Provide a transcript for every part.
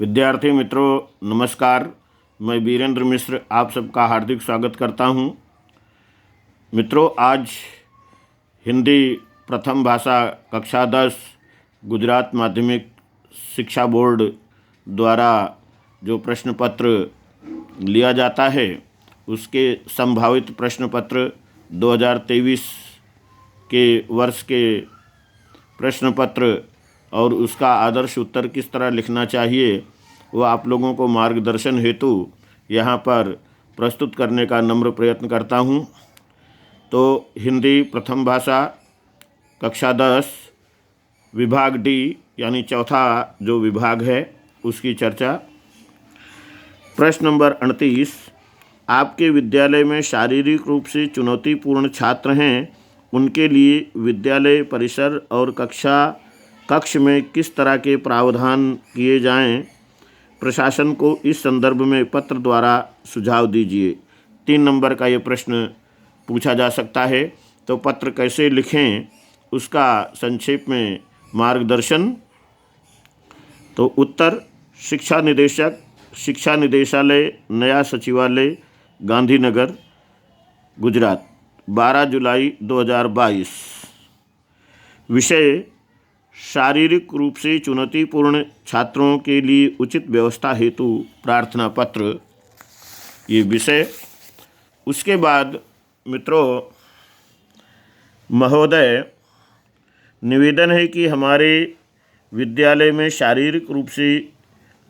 विद्यार्थी मित्रों नमस्कार। मैं वीरेंद्र मिश्र आप सबका हार्दिक स्वागत करता हूं। मित्रों, आज हिंदी प्रथम भाषा कक्षा 10 गुजरात माध्यमिक शिक्षा बोर्ड द्वारा जो प्रश्न पत्र लिया जाता है उसके संभावित प्रश्न पत्र 2023 के वर्ष के प्रश्न पत्र और उसका आदर्श उत्तर किस तरह लिखना चाहिए वह आप लोगों को मार्गदर्शन हेतु यहाँ पर प्रस्तुत करने का नम्र प्रयत्न करता हूँ। तो हिंदी प्रथम भाषा कक्षा 10 विभाग डी यानी चौथा जो विभाग है उसकी चर्चा। प्रश्न नंबर 38, आपके विद्यालय में शारीरिक रूप से चुनौतीपूर्ण छात्र हैं, उनके लिए विद्यालय परिसर और कक्ष में किस तरह के प्रावधान किए जाएं? प्रशासन को इस संदर्भ में पत्र द्वारा सुझाव दीजिए। 3 नंबर का ये प्रश्न पूछा जा सकता है। तो पत्र कैसे लिखें उसका संक्षेप में मार्गदर्शन। तो उत्तर, शिक्षा निदेशक, शिक्षा निदेशालय, नया सचिवालय, गांधीनगर, गुजरात, 12 जुलाई 2022। विषय, शारीरिक रूप से चुनौतीपूर्ण छात्रों के लिए उचित व्यवस्था हेतु प्रार्थना पत्र, ये विषय। उसके बाद मित्रों महोदय, निवेदन है कि हमारे विद्यालय में शारीरिक रूप से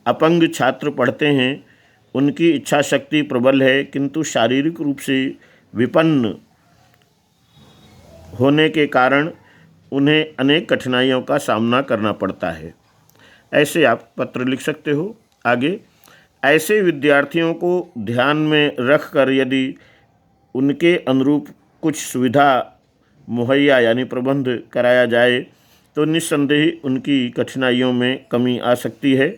अपंग छात्र पढ़ते हैं। उनकी इच्छा शक्ति प्रबल है किंतु शारीरिक रूप से विपन्न होने के कारण उन्हें अनेक कठिनाइयों का सामना करना पड़ता है। ऐसे आप पत्र लिख सकते हो। आगे, ऐसे विद्यार्थियों को ध्यान में रखकर यदि उनके अनुरूप कुछ सुविधा मुहैया यानी प्रबंध कराया जाए तो निस्संदेह उनकी कठिनाइयों में कमी आ सकती है।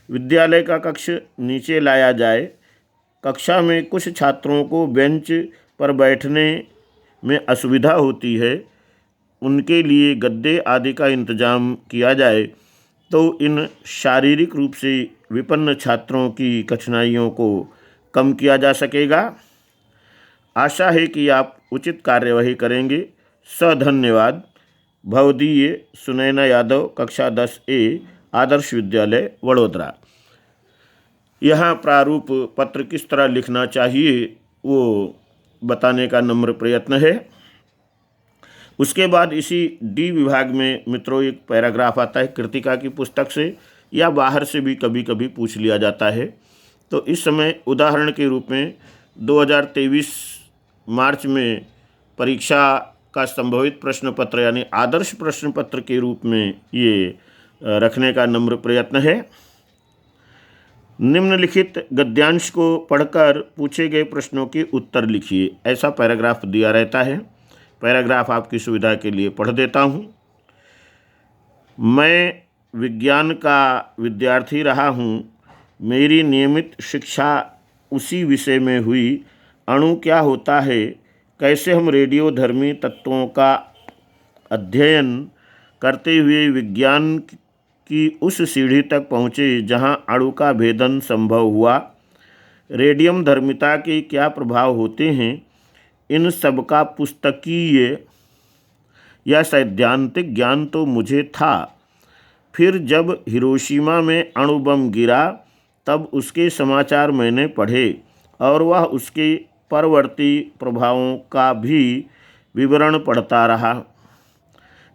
विद्यालय का कक्ष नीचे लाया जाए। कक्षा में कुछ छात्रों को बेंच पर बैठने में असुविधा होती है, उनके लिए गद्दे आदि का इंतजाम किया जाए तो इन शारीरिक रूप से विपन्न छात्रों की कठिनाइयों को कम किया जा सकेगा। आशा है कि आप उचित कार्यवाही करेंगे। धन्यवाद। भवदीय सुनैना यादव, कक्षा 10A, आदर्श विद्यालय, वडोदरा। यहाँ प्रारूप पत्र किस तरह लिखना चाहिए वो बताने का नम्र प्रयत्न है। उसके बाद इसी डी विभाग में मित्रों एक पैराग्राफ आता है कृतिका की पुस्तक से या बाहर से भी कभी कभी पूछ लिया जाता है। तो इस समय उदाहरण के रूप में 2023 मार्च में परीक्षा का संभवित प्रश्न पत्र यानी आदर्श प्रश्न पत्र के रूप में ये रखने का नम्र प्रयत्न है। निम्नलिखित गद्यांश को पढ़कर पूछे गए प्रश्नों के उत्तर लिखिए, ऐसा पैराग्राफ दिया रहता है। पैराग्राफ आपकी सुविधा के लिए पढ़ देता हूँ। मैं विज्ञान का विद्यार्थी रहा हूँ। मेरी नियमित शिक्षा उसी विषय में हुई। अणु क्या होता है, कैसे हम रेडियोधर्मी तत्वों का अध्ययन करते हुए विज्ञान की उस सीढ़ी तक पहुँचे जहाँ अणु का भेदन संभव हुआ, रेडियम धर्मिता के क्या प्रभाव होते हैं, इन सब का पुस्तकीय या सैद्धांतिक ज्ञान तो मुझे था। फिर जब हिरोशिमा में अणु बम गिरा तब उसके समाचार मैंने पढ़े और वह उसके परवर्ती प्रभावों का भी विवरण पढ़ता रहा।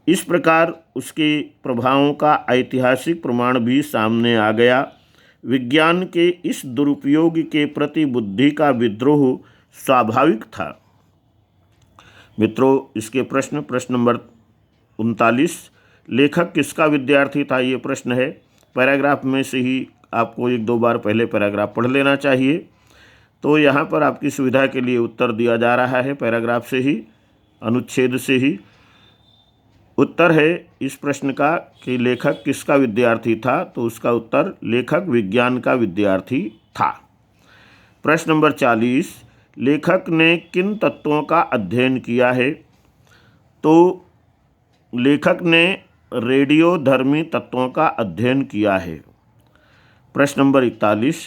इस प्रकार उसके प्रभावों का ऐतिहासिक प्रमाण भी सामने आ गया। विज्ञान के इस दुरुपयोग के प्रति बुद्धि का विद्रोह स्वाभाविक था। मित्रों, इसके प्रश्न नंबर 39, लेखक किसका विद्यार्थी था, ये प्रश्न है। पैराग्राफ में से ही आपको 1-2 बार पहले पैराग्राफ पढ़ लेना चाहिए। तो यहाँ पर आपकी सुविधा के लिए उत्तर दिया जा रहा है पैराग्राफ से ही, अनुच्छेद से ही। उत्तर है इस प्रश्न का कि लेखक किसका विद्यार्थी था, तो उसका उत्तर लेखक विज्ञान का विद्यार्थी था। प्रश्न नंबर 40, लेखक ने किन तत्वों का अध्ययन किया है, तो लेखक ने रेडियोधर्मी तत्वों का अध्ययन किया है। प्रश्न नंबर 41,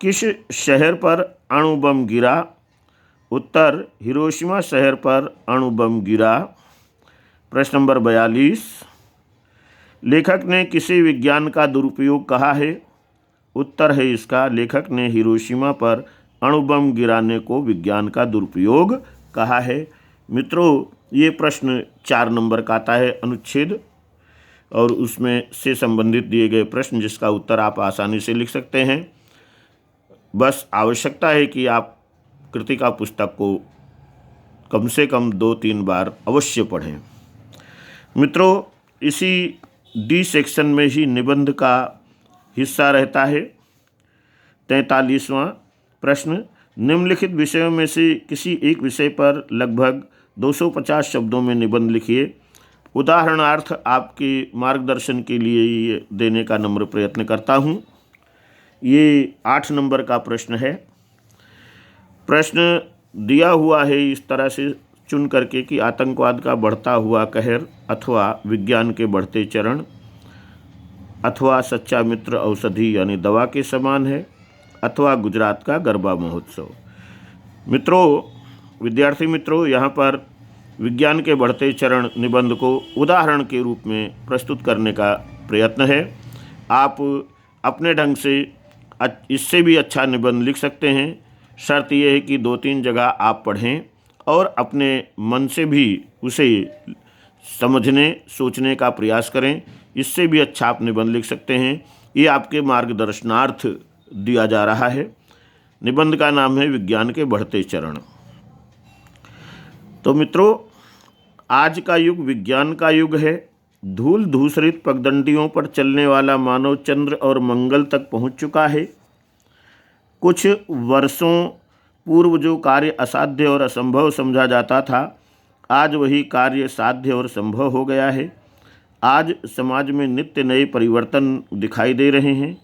किस शहर पर अणु बम गिरा? उत्तर, हिरोशिमा शहर पर अणु बम गिरा। प्रश्न नंबर 42, लेखक ने किसी विज्ञान का दुरुपयोग कहा है? उत्तर है इसका, लेखक ने हिरोशिमा पर अणु बम गिराने को विज्ञान का दुरुपयोग कहा है। मित्रों, ये प्रश्न 4 नंबर का आता है अनुच्छेद, और उसमें से संबंधित दिए गए प्रश्न जिसका उत्तर आप आसानी से लिख सकते हैं। बस आवश्यकता है कि आप कृतिका पुस्तक को कम से कम 2-3 बार अवश्य पढ़ें। मित्रों, इसी डी सेक्शन में ही निबंध का हिस्सा रहता है। 43वां प्रश्न, निम्नलिखित विषयों में से किसी एक विषय पर लगभग 250 शब्दों में निबंध लिखिए। उदाहरणार्थ आपके मार्गदर्शन के लिए ये देने का नम्र प्रयत्न करता हूँ। ये 8 नंबर का प्रश्न है। प्रश्न दिया हुआ है इस तरह से चुन करके कि आतंकवाद का बढ़ता हुआ कहर, अथवा विज्ञान के बढ़ते चरण, अथवा सच्चा मित्र औषधि यानी दवा के समान है, अथवा गुजरात का गरबा महोत्सव। मित्रों, विद्यार्थी मित्रों, यहाँ पर विज्ञान के बढ़ते चरण निबंध को उदाहरण के रूप में प्रस्तुत करने का प्रयत्न है। आप अपने ढंग से इससे भी अच्छा निबंध लिख सकते हैं। शर्त यह है कि 2-3 जगह आप पढ़ें और अपने मन से भी उसे समझने सोचने का प्रयास करें। इससे भी अच्छा आप निबंध लिख सकते हैं। ये आपके मार्गदर्शनार्थ दिया जा रहा है। निबंध का नाम है विज्ञान के बढ़ते चरण। तो मित्रों, आज का युग विज्ञान का युग है। धूल धूसरित पगडंडियों पर चलने वाला मानव चंद्र और मंगल तक पहुंच चुका है। कुछ वर्षों पूर्व जो कार्य असाध्य और असंभव समझा जाता था, आज वही कार्य साध्य और संभव हो गया है। आज समाज में नित्य नए परिवर्तन दिखाई दे रहे हैं।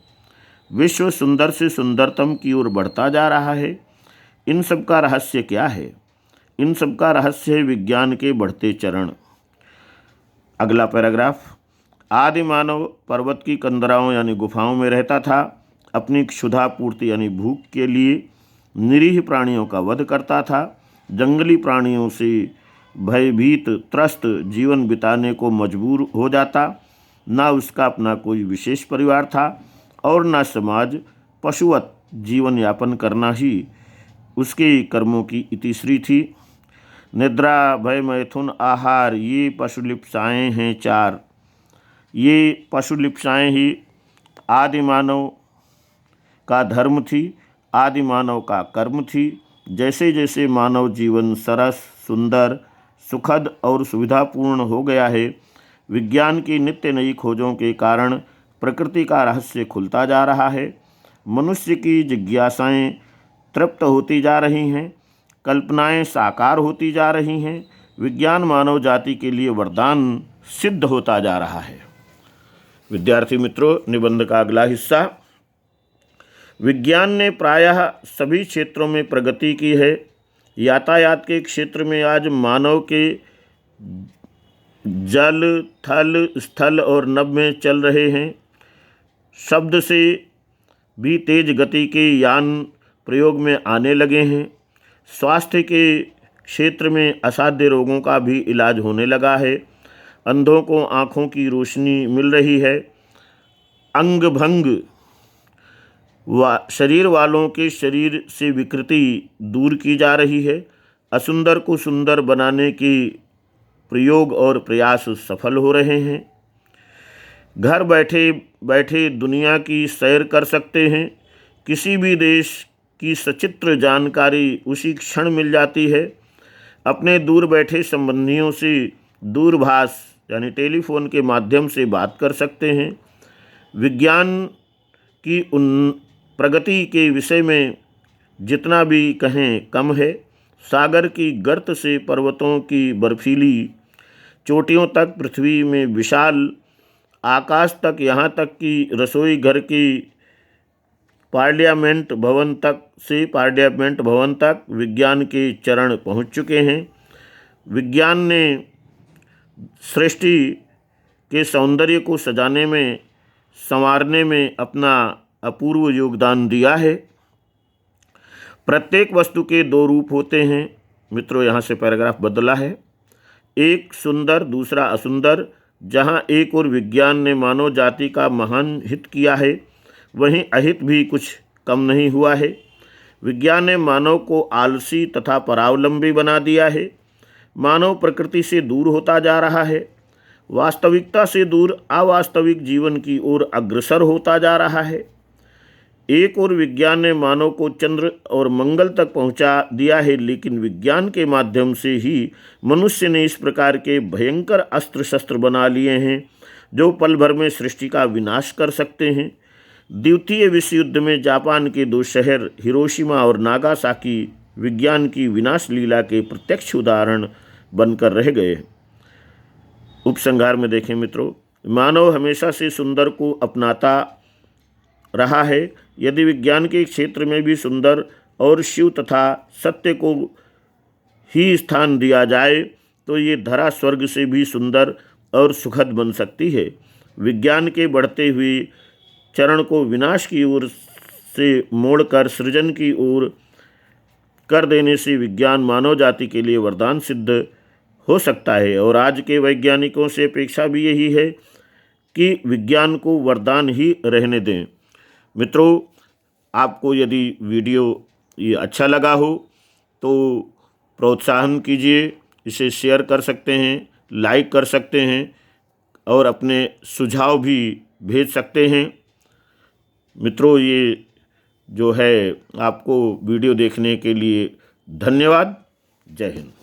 विश्व सुंदर से सुंदरतम की ओर बढ़ता जा रहा है। इन सब का रहस्य क्या है? इन सब का रहस्य है विज्ञान के बढ़ते चरण। अगला पैराग्राफ, आदि मानव पर्वत की कंदराओं यानी गुफाओं में रहता था। अपनी क्षुधा पूर्ति यानी भूख के लिए निरीह प्राणियों का वध करता था। जंगली प्राणियों से भयभीत त्रस्त जीवन बिताने को मजबूर हो जाता। ना उसका अपना कोई विशेष परिवार था और ना समाज। पशुवत जीवन यापन करना ही उसके कर्मों की इतिश्री थी। निद्रा, भय, मैथुन, आहार, ये पशुलिप्साएँ हैं 4। ये पशुलिप्साएँ ही आदि मानव का धर्म थी, आदि मानव का कर्म थी। जैसे जैसे मानव जीवन सरस, सुंदर, सुखद और सुविधापूर्ण हो गया है, विज्ञान की नित्य नई खोजों के कारण प्रकृति का रहस्य खुलता जा रहा है। मनुष्य की जिज्ञासाएं तृप्त होती जा रही हैं, कल्पनाएं साकार होती जा रही हैं। विज्ञान मानव जाति के लिए वरदान सिद्ध होता जा रहा है। विद्यार्थी मित्रों, निबंध का अगला हिस्सा, विज्ञान ने प्रायः सभी क्षेत्रों में प्रगति की है। यातायात के क्षेत्र में आज मानव के जल, थल, स्थल और नभ में चल रहे हैं। शब्द से भी तेज गति के यान प्रयोग में आने लगे हैं। स्वास्थ्य के क्षेत्र में असाध्य रोगों का भी इलाज होने लगा है। अंधों को आँखों की रोशनी मिल रही है। अंग भंग शरीर वालों के शरीर से विकृति दूर की जा रही है। असुंदर को सुंदर बनाने की प्रयोग और प्रयास सफल हो रहे हैं। घर बैठे बैठे दुनिया की सैर कर सकते हैं। किसी भी देश की सचित्र जानकारी उसी क्षण मिल जाती है। अपने दूर बैठे संबंधियों से दूरभाष यानी टेलीफोन के माध्यम से बात कर सकते हैं। विज्ञान की उन प्रगति के विषय में जितना भी कहें कम है। सागर की गर्त से पर्वतों की बर्फीली चोटियों तक, पृथ्वी में विशाल आकाश तक, यहाँ तक कि रसोई घर की पार्लियामेंट भवन तक विज्ञान के चरण पहुँच चुके हैं। विज्ञान ने सृष्टि के सौंदर्य को सजाने में, संवारने में अपना अपूर्व योगदान दिया है। प्रत्येक वस्तु के दो रूप होते हैं। मित्रों, यहाँ से पैराग्राफ बदला है। एक सुंदर, दूसरा असुंदर। जहाँ एक और विज्ञान ने मानव जाति का महान हित किया है, वहीं अहित भी कुछ कम नहीं हुआ है। विज्ञान ने मानव को आलसी तथा परावलंबी बना दिया है। मानव प्रकृति से दूर होता जा रहा है, वास्तविकता से दूर अवास्तविक जीवन की ओर अग्रसर होता जा रहा है। एक और विज्ञान ने मानव को चंद्र और मंगल तक पहुंचा दिया है, लेकिन विज्ञान के माध्यम से ही मनुष्य ने इस प्रकार के भयंकर अस्त्र शस्त्र बना लिए हैं जो पल भर में सृष्टि का विनाश कर सकते हैं। द्वितीय विश्व युद्ध में जापान के दो शहर हिरोशिमा और नागासाकी विज्ञान की विनाश लीला के प्रत्यक्ष उदाहरण बनकर रह गए। उपसंहार में देखें मित्रों, मानव हमेशा से सुंदर को अपनाता रहा है। यदि विज्ञान के क्षेत्र में भी सुंदर और शिव तथा सत्य को ही स्थान दिया जाए तो ये धरा स्वर्ग से भी सुंदर और सुखद बन सकती है। विज्ञान के बढ़ते हुए चरण को विनाश की ओर से मोड़कर सृजन की ओर कर देने से विज्ञान मानव जाति के लिए वरदान सिद्ध हो सकता है। और आज के वैज्ञानिकों से अपेक्षा भी यही है कि विज्ञान को वरदान ही रहने दें। मित्रों, आपको यदि वीडियो ये अच्छा लगा हो तो प्रोत्साहन कीजिए, इसे शेयर कर सकते हैं, लाइक कर सकते हैं और अपने सुझाव भी भेज सकते हैं। मित्रों, ये जो है आपको वीडियो देखने के लिए धन्यवाद। जय हिंद।